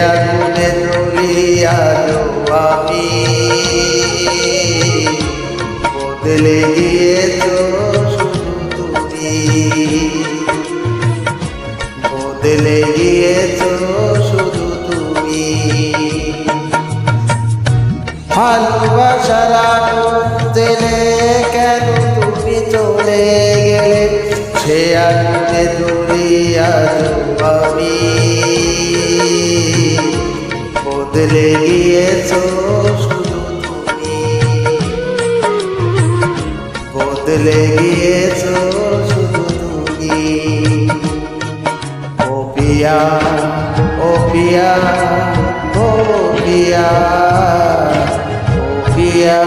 আগুনে জ্বলিয়া আমি বদলে গিয়েছ শুধু তুমি, বদলে গিয়েছ শুধু তুমি। ভালোবাসার আগুন দিলে কেন তুমি চলে গেলে, সে আগুনে জ্বলিয়া আমি বদলে গিয়েছ শুধু তুমি, বদলে গিয়েছ শুধু তুমি। ও পিয়া, ও পিয়া, ও পিয়া, ও পিয়া।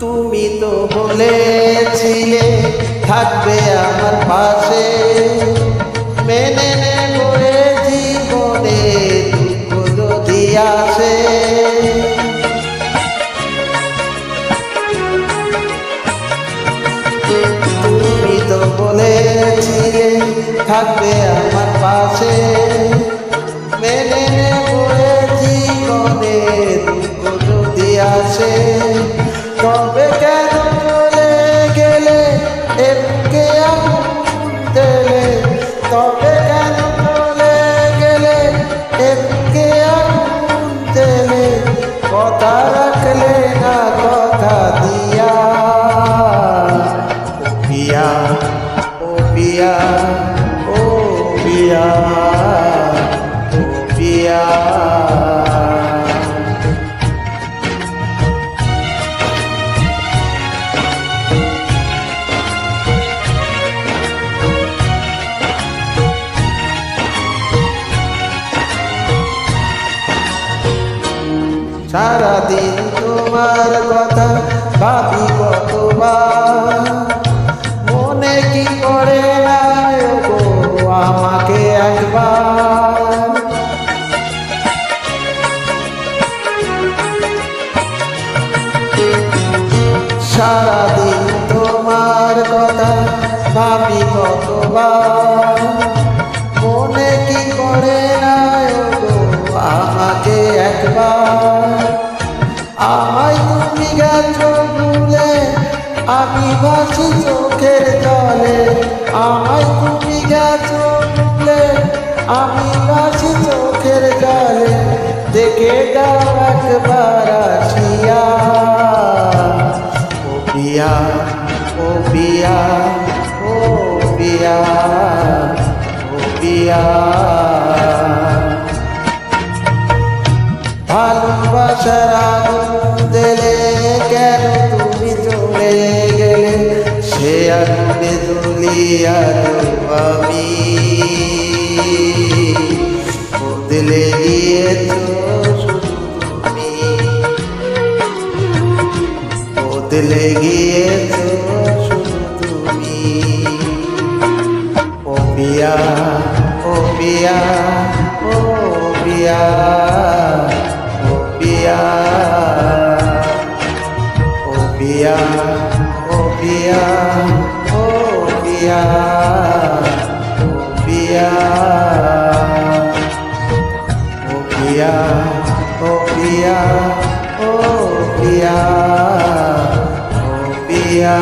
তুমি তো বলেছিলে থাকবে আমার পাশে, মেনে নেব জীবনে দুঃখ যদি আসে। তুমি তো বলেছিলে থাকবে আমার পাশে, মেনে নেব জীবনে দুঃখ যদি আসে। তবে কেন চলে গেলে এমকে দিলে, তবে কেন চলে গেলে এমকে দিলে, কথা রাখলে না কথা দিয়া। ও পিয়া, ও পিয়া, ও পিয়া, ও পিয়া। সারাদিন তোমার কথা ভাবি কতবার, মনে কি করে না গো আমাকে একবার। সারাদিন তোমার কথা ভাবি কতবার, মনে কি করে না গো আমাকে একবার। আমায় তুমি গেছো ভুলে আমি ভাসি চোখের জলে, আমায় তুমি গেছো ভুলে আমি ভাসি চোখের জলে। দেখে যাও একবার আসিয়া। ও পিয়া, ও পিয়া, ও পিয়া, ও পিয়া। ভালোবাসার আগুন দিলে কেন তুমি চলে গেলে, সে আগুনে জ্বলিয়া আমি বদলে গিয়েছ শুধু তুমি, বদলে গিয়েছ শুধু তুমি। ও পিয়া, ও পিয়া, ও পিয়া, ও পিয়া, ও পিয়া, ও পিয়া, ও পিয়া, ও পিয়া, ও পিয়া, ও পিয়া, ও পিয়া, ও পিয়া।